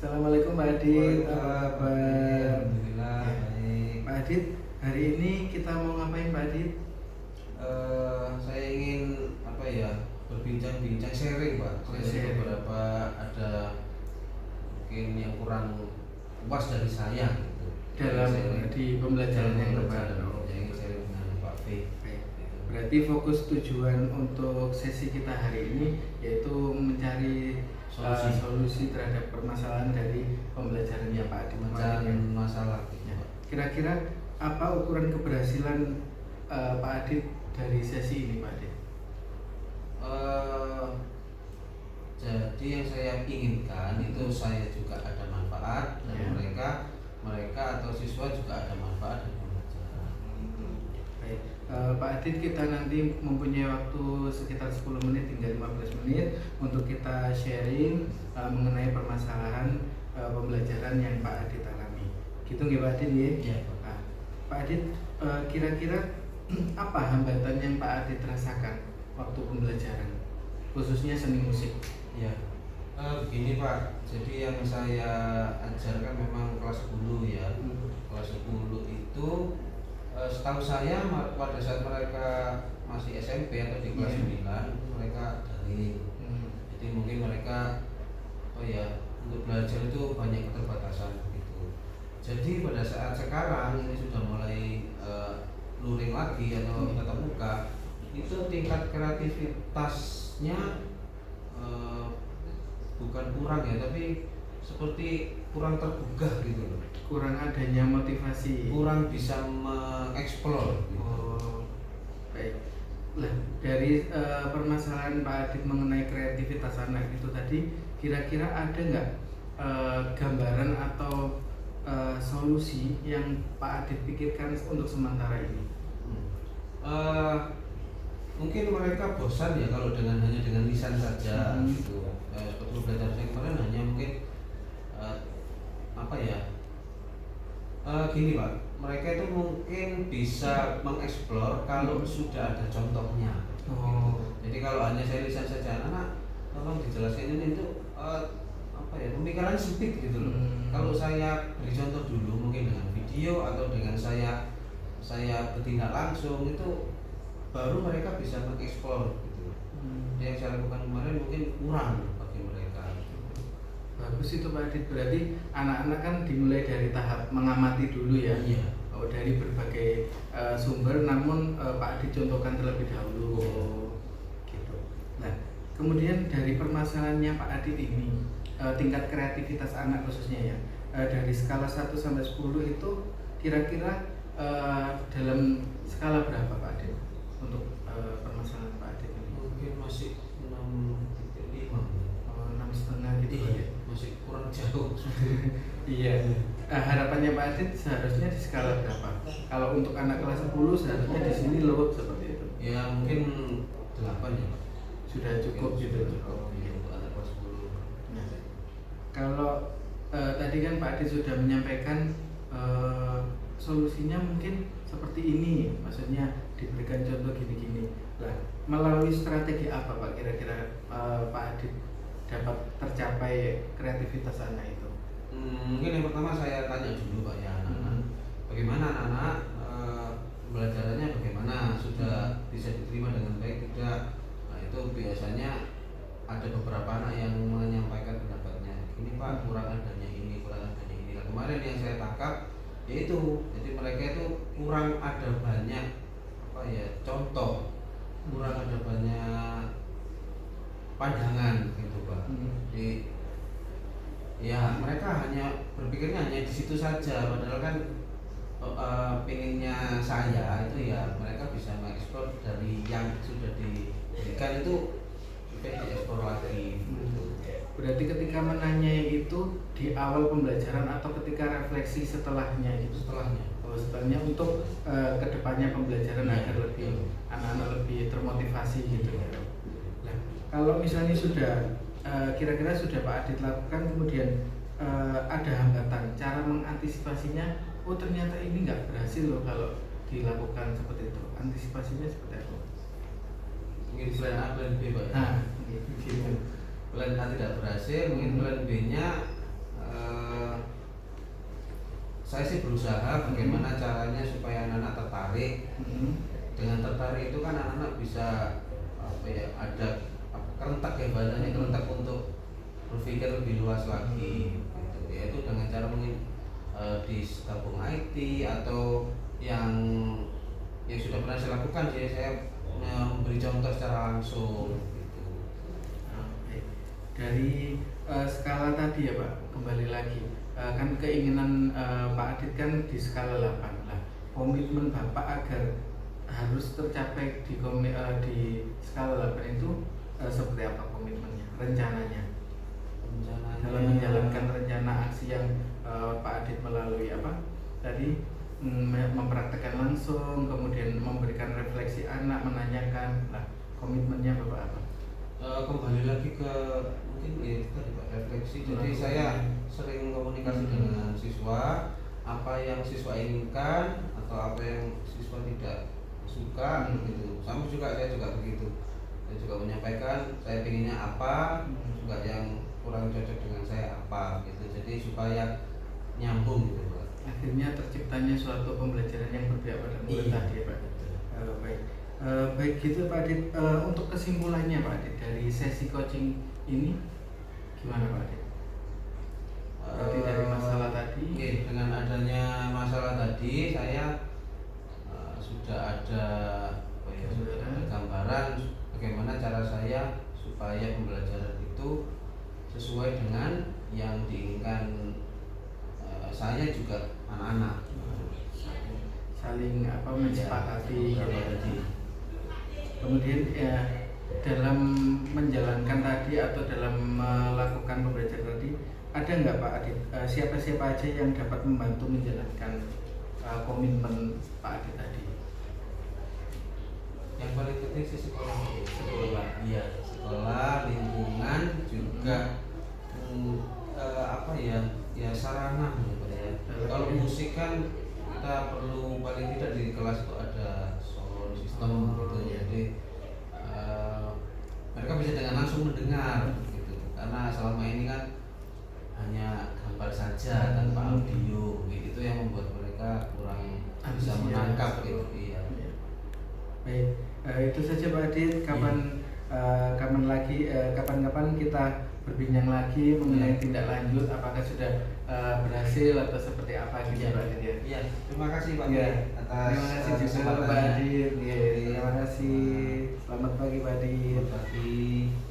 Assalamualaikum Pak Adit, apa kabar? Alhamdulillah baik. Pak Adit, hari ini kita mau ngapain Pak Adit? Saya ingin berbincang-bincang sharing Pak. Oh, Saya sharing. beberapa ada mungkin yang kurang puas dari saya gitu. Dalam Sharing. di pembelajaran yang Pembelajaran. kemarin. Saya ingin sharing dengan Pak V. Baik. Gitu. Berarti fokus tujuan untuk sesi kita hari ini yaitu mencari solusi terhadap permasalahan dari pembelajarannya Pak Adit Mencari kemarin. masalah gitu, Ya. Pak. Kira-kira apa ukuran keberhasilan Pak Adit dari sesi ini Pak Adit? Jadi yang saya inginkan itu saya juga ada manfaat dari Ya. mereka atau siswa juga ada manfaat dari pembelajaran. Baik, Pak Adit, kita nanti mempunyai waktu sekitar 10 menit hingga 15 menit untuk kita sharing mengenai permasalahan pembelajaran yang Pak Adit alami. Gitu nggih Pak Adit ya? Iya, Pak. Nah, Pak Adit, kira-kira apa hambatan yang Pak Adit rasakan waktu pembelajaran, khususnya seni musik? Ya, begini Pak. Jadi yang saya ajarkan memang kelas 10 ya. Kelas 10 itu setahu saya pada saat mereka masih SMP atau di kelas 9 mereka daring. Jadi mungkin mereka untuk belajar itu banyak keterbatasan gitu. Jadi pada saat sekarang ini sudah mulai luring lagi atau tatap muka, itu tingkat kreativitasnya bukan kurang ya, tapi seperti kurang tergugah gitu loh. Kurang adanya motivasi. Kurang bisa mengeksplor gitu. Oh, baik. Lah, dari permasalahan Pak Adit mengenai kreativitas anak itu tadi, kira-kira ada nggak gambaran atau solusi yang Pak Adit pikirkan untuk sementara ini? Mungkin mereka bosan ya kalau hanya dengan lisan saja gitu. Seperti belajar saya kemarin hanya mungkin gini Pak, mereka itu mungkin bisa mengeksplor kalau sudah ada contohnya. Oh. Jadi kalau hanya saya lisan saja, anak tolong dijelaskan ini itu pemikiran sempit gitu loh. Kalau saya beri contoh dulu mungkin dengan video atau dengan saya bertindak langsung, itu baru mereka bisa mengeksplor gitu. Yang saya lakukan kemarin mungkin kurang bagi mereka. Bagus itu Pak Adit, berarti anak-anak kan dimulai dari tahap mengamati dulu ya. Iya. Oh, dari berbagai sumber, namun Pak Adit contohkan terlebih dahulu. Iya. Gitu. Nah, kemudian dari permasalahannya Pak Adit ini, tingkat kreativitas anak khususnya ya, dari skala 1 sampai 10 itu kira-kira dalam skala berapa Pak Adit untuk permasalahan Pak Adit ini? Mungkin masih 6,5. 6,5 gitu ya. Masih kurang jauh. Iya. Harapannya Pak Adit seharusnya di skala berapa? Kalau untuk anak kelas 10 seharusnya di sini low seperti itu. Ya mungkin 8 ya Pak. Sudah cukup gitu. Untuk anak kelas 10. Nah, kalau tadi kan Pak Adit sudah menyampaikan solusinya mungkin seperti ini, maksudnya diberikan contoh gini-gini. Lah, melalui strategi apa Pak kira-kira Pak Adit dapat tercapai kreativitas anak itu? Mungkin yang pertama saya tanya dulu Pak ya anak-anak. Bagaimana anak-anak pembelajarannya bagaimana? Sudah bisa diterima dengan baik tidak? Nah itu biasanya ada beberapa anak yang menyampaikan pendapatnya. Ini Pak kurang adanya ini, kurang adanya ini. Nah, kemarin yang saya tangkap yaitu jadi mereka itu kurang ada banyak contoh, kurang ada banyak pandangan gitu Pak. Jadi ya mereka hanya berpikirnya hanya di situ saja, padahal kan pengennya saya itu ya mereka bisa mengeksplor dari yang sudah diberikan itu supaya dieksplor lagi gitu. Berarti ketika menanyai itu di awal pembelajaran atau ketika refleksi setelahnya itu? Setelahnya untuk kedepannya pembelajaran agar lebih anak-anak lebih termotivasi gitu ya. Nah, kalau misalnya sudah kira-kira sudah Pak Adit lakukan, kemudian ada hambatan, cara mengantisipasinya, oh ternyata ini nggak berhasil loh kalau dilakukan seperti itu, antisipasinya seperti apa? Mungkin plan A, plan B Pak. Nah, gitu. Plan A tidak berhasil, mungkin plan B-nya saya sih berusaha bagaimana caranya supaya anak-anak tertarik. Dengan tertarik itu kan anak-anak bisa apa ya, ada kerentak ya bahasanya, kerentak untuk berpikir lebih luas lagi gitu. Yaitu dengan cara mungkin di gabung IT atau yang sudah pernah saya lakukan sih, saya memberi contoh secara langsung gitu. Oke. Dari skala tadi ya Pak, kembali lagi kan keinginan Pak Adit kan di skala 8 lah. Komitmen Bapak agar harus tercapai di skala 8 itu seperti apa komitmennya, rencananya dalam menjalankan rencana aksi yang Pak Adit melalui apa tadi, mempraktekkan langsung, kemudian memberikan refleksi anak, menanyakan. Nah, komitmennya Bapak apa? Kembali lagi ke mungkin ya tadi Pak, refleksi. Jadi saya sering komunikasi dengan siswa, apa yang siswa inginkan atau apa yang siswa tidak suka gitu. Sama juga saya juga begitu. Saya juga menyampaikan saya pinginnya apa, juga yang kurang cocok dengan saya apa gitu. Jadi supaya nyambung gitu Pak. Akhirnya terciptanya suatu pembelajaran yang berpihak pada murid tadi ya Pak. Baik. Baik gitu Pak Adit, untuk kesimpulannya Pak Adit dari sesi coaching ini gimana Pak Adit? Berarti dari masalah tadi. Dengan adanya masalah tadi saya sudah ada gambaran bagaimana cara saya supaya pembelajaran itu sesuai dengan yang diinginkan saya juga anak-anak. Saling menyepakati gitu tadi. Kemudian ya dalam menjalankan tadi atau dalam melakukan pembelajaran tadi, ada nggak Pak Adit siapa-siapa aja yang dapat membantu menjalankan komitmen Pak Adit tadi? Yang paling penting sih sekolah, iya, sekolah, lingkungan juga ya sarana gitu ya. Kalau musik kan kita perlu paling tidak di kelas itu ada sound system gitu, jadi mereka bisa dengan langsung mendengar gitu, karena selama ini kan hanya gambar saja tanpa audio gitu, itu yang membuat mereka kurang bisa menangkap gitu. Iya. Baik, itu saja Pak Adit. Kapan-kapan kita berbincang lagi mengenai tindak lanjut, apakah sudah berhasil atau seperti apa gitu Pak Adit. Iya, terima kasih Pak atas terima kasih juga Pak Adit. Terima kasih. Selamat pagi Pak Adit. Selamat pagi.